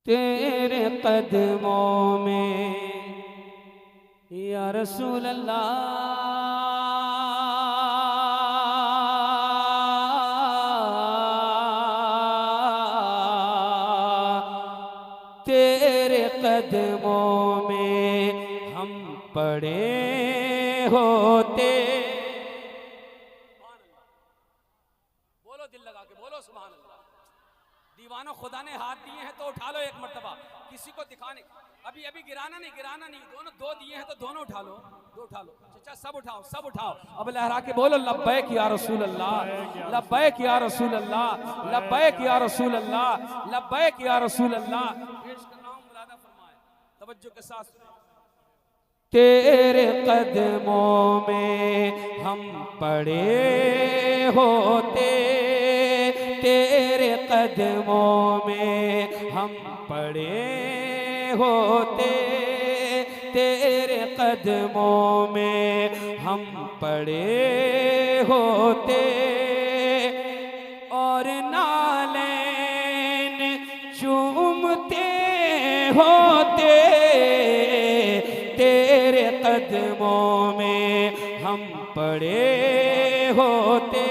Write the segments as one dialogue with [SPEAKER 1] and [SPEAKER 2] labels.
[SPEAKER 1] तेरे कदमों में या रसूल अल्लाह, तेरे कदमों में हम पड़े होते।
[SPEAKER 2] बोलो दिल लगा के बोलो सुभान अल्लाह। दीवानों खुदा ने हाथ दिए हैं तो उठा लो एक मर्तबा, किसी को दिखाने अभी अभी गिराना नहीं, दोनों दो दिए हैं तो दोनों उठा लो, दो उठा लो, चाचा सब उठाओ। अब लहरा के बोलो लब्बैक या रसूल अल्लाह, लब्बैक या रसूल अल्लाह, लब्बैक या रसूल अल्लाह, लब्बैक या रसूल अल्लाह। पेश कर रहा हूं, मुरादा फरमाए तवज्जो के साथ।
[SPEAKER 1] तेरे कदमों में हम पड़े होते, तेरे कदमों में हम पड़े होते, तेरे कदमों में हम पड़े होते और नालैन चूमते होते। तेरे कदमों में हम पड़े होते,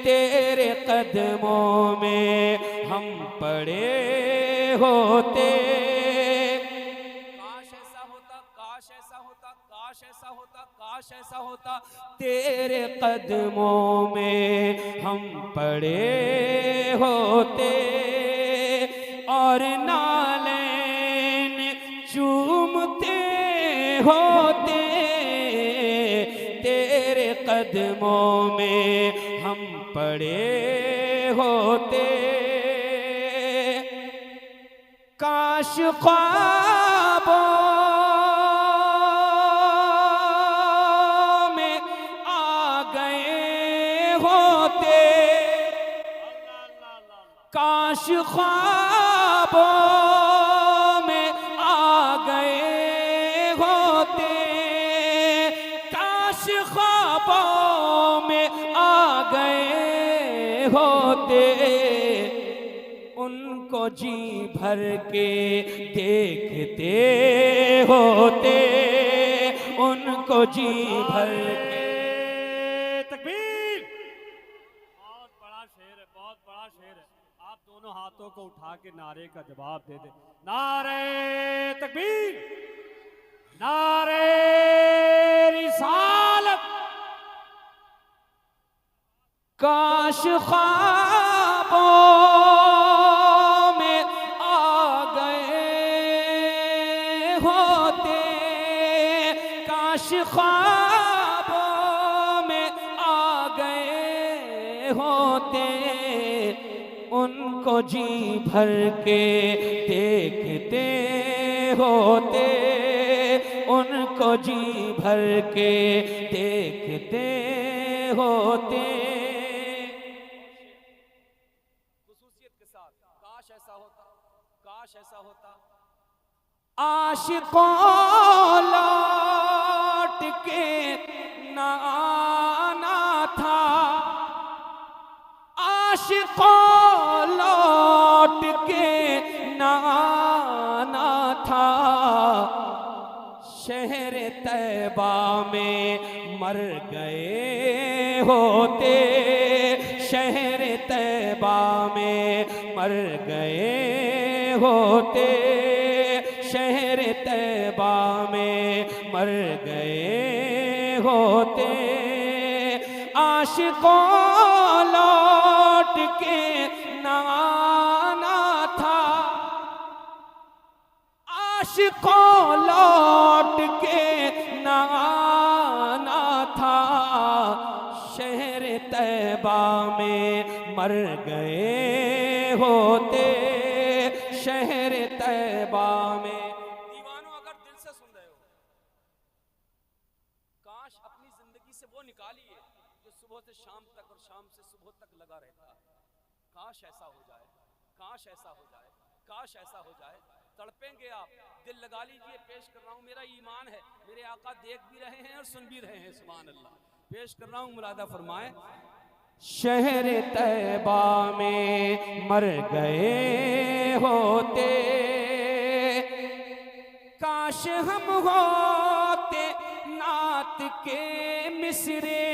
[SPEAKER 1] तेरे कदमों में हम पड़े होते।
[SPEAKER 2] काश ऐसा होता, काश ऐसा होता, काश ऐसा होता, काश ऐसा होता।
[SPEAKER 1] तेरे कदमों में हम पड़े होते और नालैन चूमते होते। तेरे कदमों में हम पड़े होते। काश ख्वाबों में आ गए होते, काश ख्वाबों में आ गए होते, काश ख्वाबों में आ गए होते। उनको जी भर के देखते होते, उनको जी भर के।
[SPEAKER 3] तकबीर। बहुत बड़ा शेर है, बहुत बड़ा शेर है। आप दोनों हाथों को उठा के नारे का जवाब दे दे। नारे तकबीर, नारे रिसालत।
[SPEAKER 1] काश ख्वाबों में आ गए होते, काश ख्वाबों में आ गए होते। उनको जी भर के देखते होते, उनको जी भर के देखते होते।
[SPEAKER 2] खुसूसियत के साथ काश ऐसा होता, काश ऐसा होता।
[SPEAKER 1] आशिकों लौट के न आना था, आशिकों लौट के न आना था। शहर तैबा में मर गए होते, शहर तैबा में मर गए होते, शहर तैबा में मर गए होते। आशिकों लौट के न आना था, आशिकों लौट के न आना था। शहर तैबा में मर गए होते, शहर तैबा में।
[SPEAKER 2] दीवानों अगर दिल से सुन रहे हो, काश अपनी जिंदगी से वो निकालिए जो सुबह से शाम तक और शाम से सुबह तक लगा रहता है। काश ऐसा हो जाए, काश ऐसा हो जाए, काश ऐसा हो जाए। तड़पेंगे आप, दिल लगा लीजिए। पेश कर रहा हूं, मेरा ईमान है, मेरे आका देख भी रहे हैं और सुन भी रहे हैं। सुभान अल्लाह। पेश कर रहा हूं, मुरादा फरमाए।
[SPEAKER 1] शहर तैबा में मर गए होते, काश हम होते नात के मिसरे,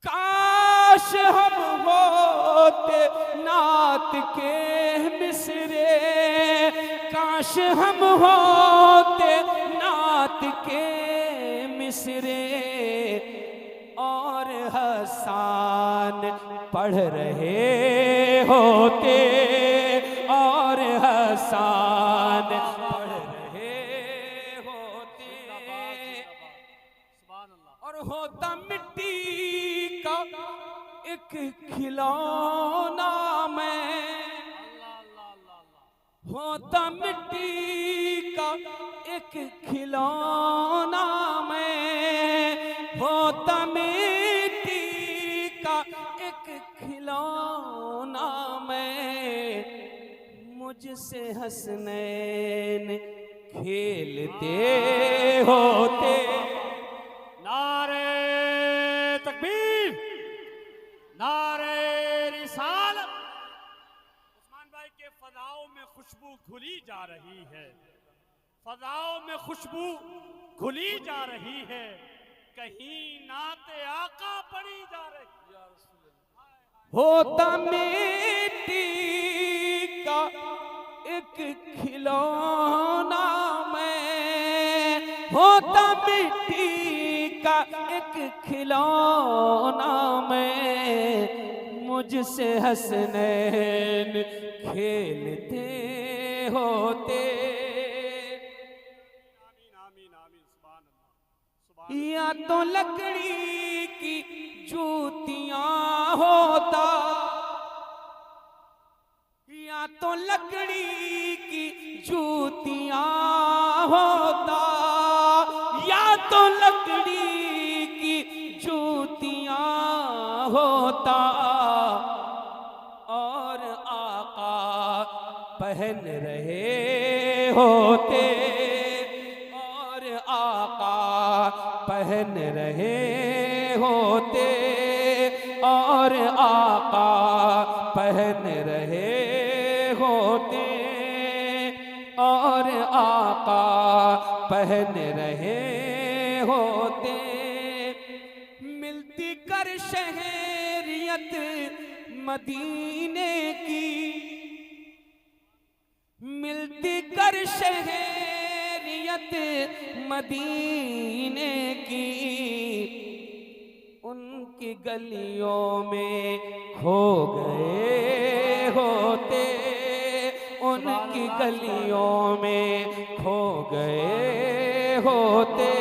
[SPEAKER 1] काश हम होते नात के मिसरे, काश हम होते नात के मिसरे, और हसान पढ़ रहे होते, और हसान पढ़ रहे होते, और होता मिट्टी का एक खिलौना मैं, होता मिट्टी का एक खिलौना मैं, होता मिट्टी का एक खिलौना मैं, मुझसे हसनैन खेलते होते।
[SPEAKER 3] नारे तकबीर, नारे रिसालत। उस्मान भाई के फजाओं में खुशबू घुली जा रही है, फजाओं में खुशबू घुली जा रही है, कहीं नाते आका पड़ी जा रही है।
[SPEAKER 1] होता मिट्टी का एक खिलौना मैं, होता मिट्टी का एक खिलौना मैं, मुझसे हसनैन खेलते होते। या तो लकड़ी की जूतियां होता, या तो लकड़ी की जूतियां होता, या तो लकड़ी की जूतियां होता, और आका पहन रहे होते, और आका पहन रहे होते, और आका पहन रहे होते, और आका पहन रहे होते। मिलती कर शहरियत मदीने की, मिलती कर शहरियत मदीने की, उनकी गलियों में खो गए होते, उनकी गलियों में खो गए होते,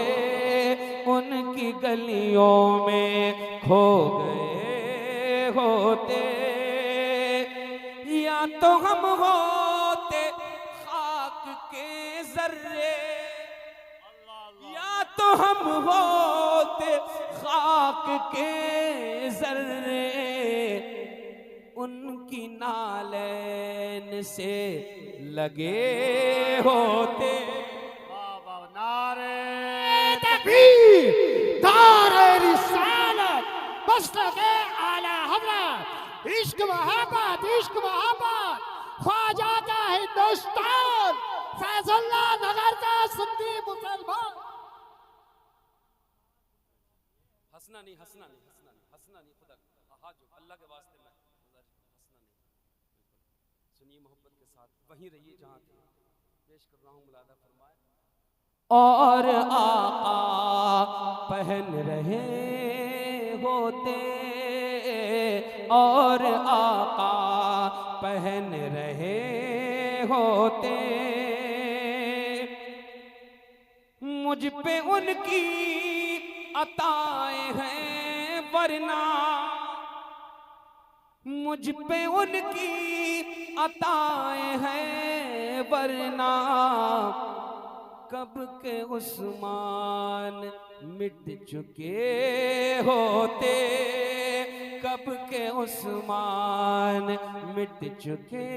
[SPEAKER 1] उनकी गलियों में खो गए होते। या तो हम होते खाक के जर्रे, या तो हम होते खाक के जर्रे, उनकी नालैन से लगे होते।
[SPEAKER 3] नारे
[SPEAKER 4] तकबीर, नारे रिसालत, मसलक आला हज़रत, इश्क मोहब्बत, इश्क मोहब्बत, ख्वाजा का हिंदुस्तान, फैजुल्लाह नगर का सुन्नी मुसलमान।
[SPEAKER 2] हंसना नहीं, हंसना नहीं, हंसना नहीं, हंसना नहीं, खुदा हाथ जो अल्लाह के वास्ते में हंसना नहीं, सुनिए मोहब्बत के साथ, वहीं रहिए जहाँ थे। पेश कर रहा हूँ, मुलादा फरमाए।
[SPEAKER 1] और आका पहन रहे होते, और आका पहन रहे होते, मुझ पे उनकी अताएं हैं वरना, मुझ पे उनकी अताएं हैं वरना, कब के उस्मान मिट चुके होते, कब के उस्मान मिट चुके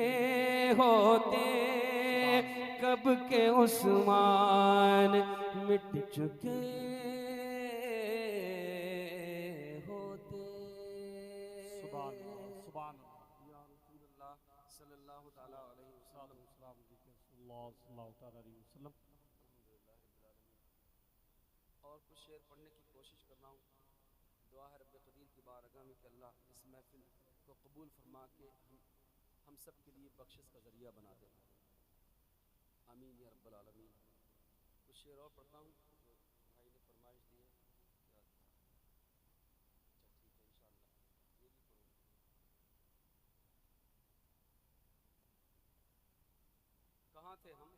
[SPEAKER 1] होते, कब के उस्मान मिट चुके
[SPEAKER 2] सल्लल्लाहु ताला अलैहि वसल्लम। और कुछ शेर पढ़ने की कोशिश कर रहा हूँ। दुआ है रब्बे कदीर की बारगाह में कि अल्लाह इस महफिल को कबूल फरमा के हम सब के लिए बख्शिश का ज़रिया बना दे। आमीन या रब्बल आलमीन। कुछ शेर और पढ़ता हूँ जो भाई ने फरमाइश दी है। अच्छा ठीक है, इंशाअल्लाह ये भी पढ़ूँगा। कहाँ थे हम?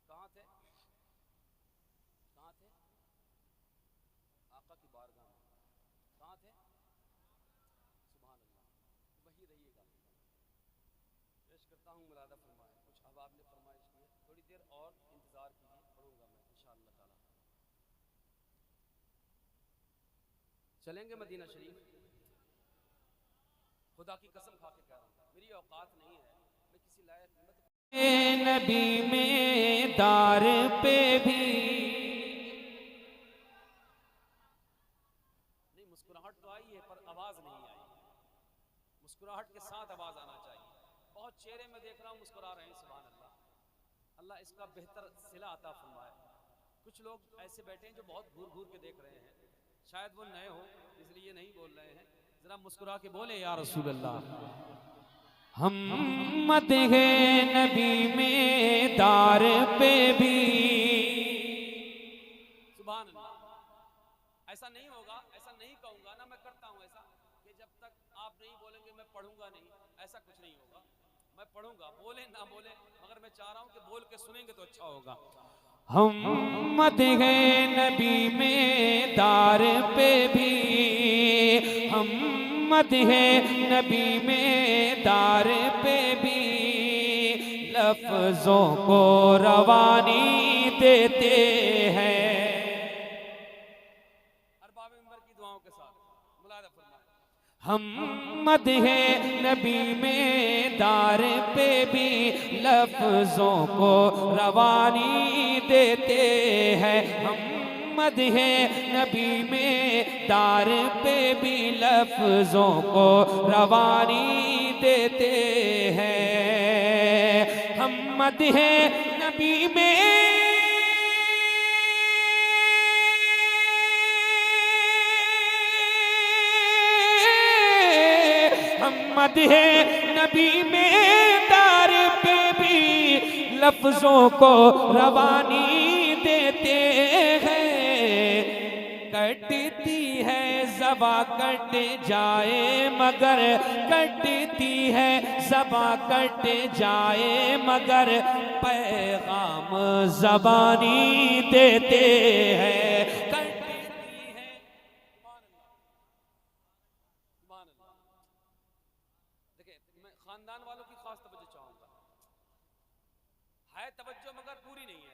[SPEAKER 2] कहाँ थे? कहाँ थे? आका की बारगाह में कहाँ थे? सुभान अल्लाह, वही रहिएगा। पेश करता हूँ, मुलादा फरमाए। कुछ अहबाब ने फरमाइश की है, थोड़ी देर और इंतज़ार कीजिए, पढ़ूंगा मैं इंशाअल्लाह ताला। चलेंगे मदीना शरीफ। खुदा की कसम खा के कह रहा हूँ, मेरी औकात नहीं है, मैं किसी लायक नहीं।
[SPEAKER 1] नबी में दार पे भी
[SPEAKER 2] नहीं, मुस्कुराहट तो आई है पर आवाज नहीं आई। मुस्कुराहट के साथ आवाज आना चाहिए। बहुत चेहरे में देख रहा हूँ मुस्कुरा रहे हैं, सुभान अल्लाह। अल्लाह इसका बेहतर सिला अता फरमाए। कुछ लोग ऐसे बैठे हैं जो बहुत घूर घूर के देख रहे हैं, शायद वो नए हो इसलिए नहीं बोल रहे हैं। जरा मुस्कुरा के बोले या रसूल अल्लाह।
[SPEAKER 1] हम मदहे नबी में दार पे भी।
[SPEAKER 2] सुभान अल्लाह। ऐसा नहीं होगा, ऐसा नहीं कहूंगा ना, मैं करता हूं ऐसा कि जब तक आप नहीं बोलेंगे मैं पढ़ूंगा नहीं, ऐसा कुछ नहीं होगा। मैं पढ़ूंगा, बोले ना बोले, मगर मैं चाह रहा हूं कि बोल के सुनेंगे तो अच्छा होगा।
[SPEAKER 1] हम मदहे नबी में दार पे भी, हम मदहे नबी में दार पे भी लफ्जों को रवानी देते हैं।
[SPEAKER 2] अरबाब मिंबर की दुआओं के साथ मुलादा फरमाए।
[SPEAKER 1] हम मदहे नबी में दार पे भी लफ्जों को रवानी देते हैं। हम मदहे नबी में दार पे भी लफ्जों को रवानी देते हैं। हम मदहे नबी में मदहे नबी में दार पे भी लफ्जों को रवानी देते हैं। कटती है ज़बा कट जाए मगर, कटती है ज़बा कट जाए मगर पैगाम ज़बानी देते हैं।
[SPEAKER 2] खानदान वालों की खास तवज्जो चाहूंगा। है तवज्जो मगर पूरी नहीं है,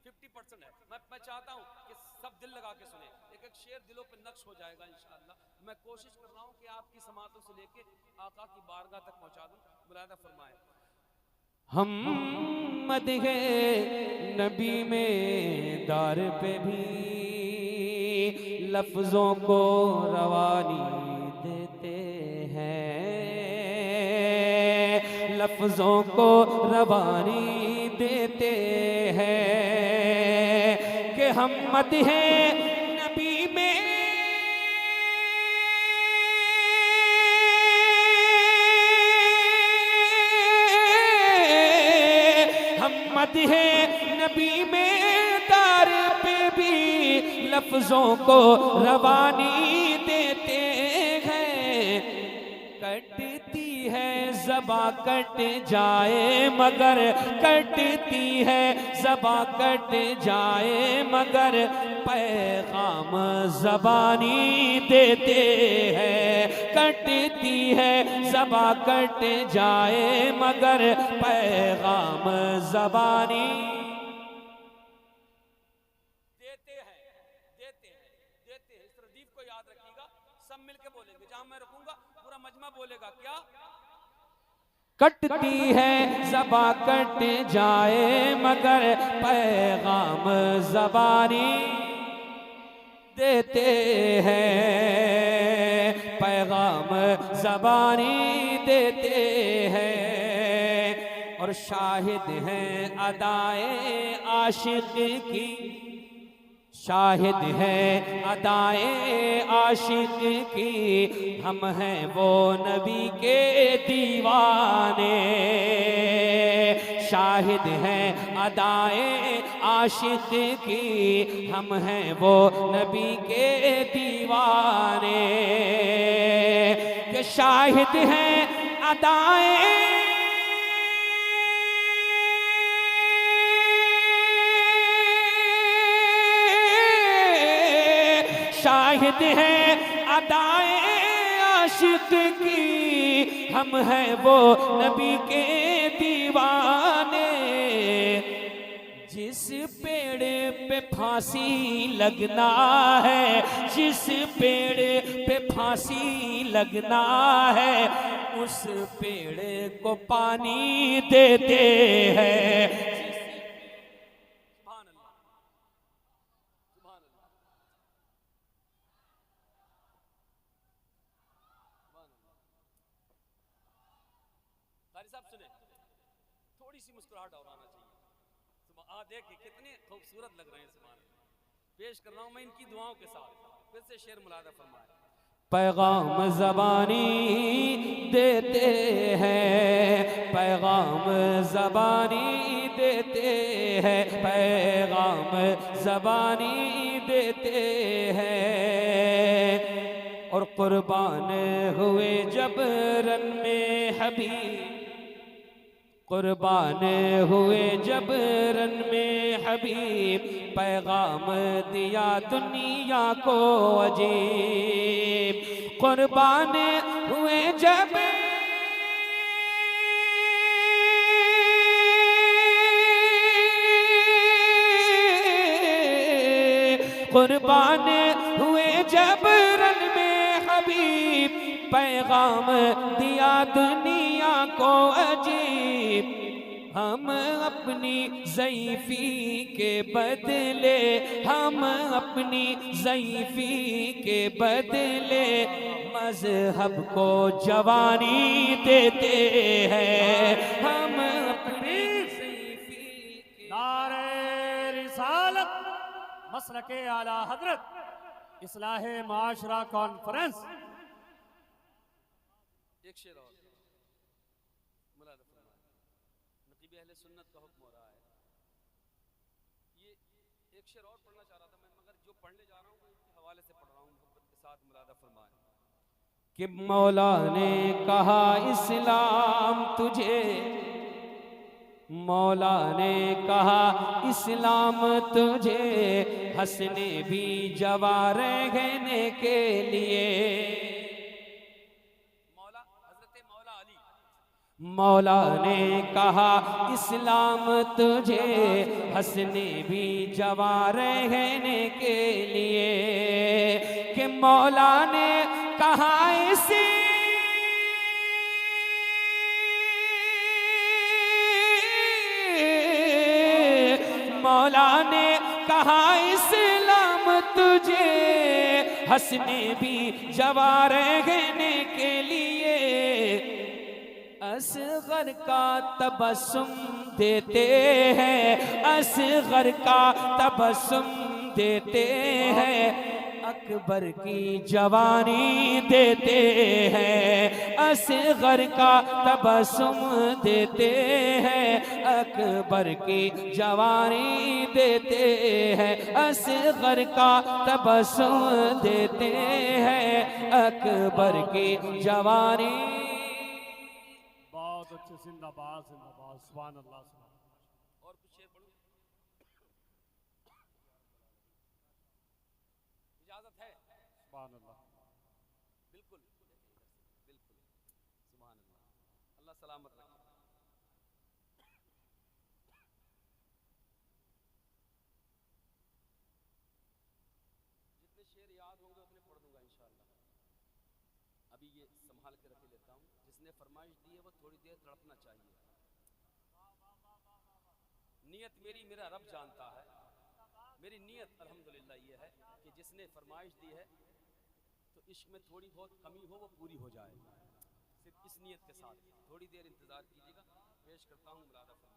[SPEAKER 2] 50% है। मैं चाहता हूं कि सब दिल लगा के सुने। एक एक शेर दिलों पे नक्श हो जाएगा इंशाअल्लाह। मैं कोशिश कर रहा हूं कि आपकी समातों से लेके आका की बारगाह तक पहुंचा दूं। मुलादा फरमाए।
[SPEAKER 1] हम मदहे नबी में दार पे भी लफ्जों को रवानी देते हैं। लफ्जों को रवानी देते हैं कि हम मदहे नबी में मदहे नबी में दार पे भी लफ्जों को रवानी देते हैं। कटती है ज़बा कट जाए मगर, कटती है ज़बा कट जाए मगर पैगाम ज़बानी देते हैं। कटती है ज़बा कट जाए मगर पैगाम ज़बानी
[SPEAKER 2] देते हैं, देते हैं, देते हैं। इस तरदीफ को याद रखिएगा, सब मिलके बोलेंगे। जहां मैं रुकूंगा पूरा मजमा बोलेगा। क्या?
[SPEAKER 1] कटती है ज़बा कट जाए मगर पैगाम ज़बानी देते हैं। पैगाम ज़बानी देते हैं। और शाहिद हैं अदाए आशिक की, शाहिद है अदाए आशिक की, हम हैं वो नबी के दीवाने। शाहिद है अदाए आशिक की, हम हैं वो नबी के दीवाने। कि शाहिद है अदाए शाहिद है अदाए आशिक की, हम हैं वो नबी के दीवाने। जिस पेड़ पे फांसी लगना है, जिस पेड़ पे फांसी लगना है, उस पेड़ को पानी देते हैं।
[SPEAKER 2] सुने, थोड़ी सी मुस्कुराहट और आना चाहिए। देखिए कितने खूबसूरत लग रहे हैं। सुभान अल्लाह। पेश कर रहा हूं मैं इनकी दुआओं के साथ। फिर से शेर मुलादा फरमाए।
[SPEAKER 1] पैगाम ज़बानी देते हैं, पैगाम ज़बानी देते हैं, पैगाम ज़बानी देते हैं। और कुर्बान हुए जब रन में हबीब, कुर्बान हुए जब रन में हबीब, पैगाम दिया दुनिया को अजीब। कुर्बान हुए जब कुर्बान हुए जब रन में हबीब, पैगाम दिया दुनिया को अजीब। हम अपनी ज़ईफ़ी के बदले, हम अपनी ज़ईफ़ी के बदले, मज़हब को जवानी देते हैं। हम अपनी ज़ईफ़ी के
[SPEAKER 3] नारे रिसालत मसलके आला हजरत इस्लाहे माशरा कॉन्फ्रेंस।
[SPEAKER 2] एक शेर और मुलादा फरमाए। नकीब अहले सुन्नत का हुक्म हो रहा है। ये एक शेर और पढ़ना चाह रहा था मैं, मगर जो पढ़ने जा रहा हूँ इसके हवाले से पढ़ रहा हूँ। मोहब्बत के साथ मुलादा फरमाए।
[SPEAKER 1] कि मौला ने कहा इस्लाम तुझे, मौला ने कहा इस्लाम तुझे, हंसने भी जवा रहने के लिए। मौला ने कहा इस्लाम तुझे, हंसने भी जवा रहने के लिए। कि मौला ने कहा इसे मौला ने कहा इस्लाम तुझे, हंसने भी जवा रहने के लिए। असगर का तबस्सुम देते हैं, असगर का तबस्सुम देते हैं, अकबर की जवानी देते हैं। असगर का तबस्सुम देते हैं, अकबर की जवानी देते हैं। असगर का तबस्सुम देते हैं, अकबर की जवानी।
[SPEAKER 3] बहुत अच्छे, जिंदाबाद जिंदाबाद, सुभान अल्लाह।
[SPEAKER 2] और कुछ शेर पढ़ूं? इजाजत है?
[SPEAKER 3] सुभान अल्लाह।
[SPEAKER 2] बिल्कुल बिल्कुल, सुभान अल्लाह। अल्लाह सलामत रखे। जितने शेर याद होंगे उतने पढ़ दूंगा इंशाअल्लाह। अभी ये संभाल के रख लेता हूँ। जिसने फरमाइश दी है वो थोड़ी देर तड़पना चाहिए। नियत मेरी मेरा रब जानता है। मेरी नियत अल्हम्दुलिल्लाह ये है कि जिसने फरमाइश दी है तो इश्क में थोड़ी बहुत कमी हो वो पूरी हो जाए। सिर्फ इस नियत के साथ थोड़ी देर इंतज़ार कीजिएगा। पेश करता हूँ मुलादा फरमाइए।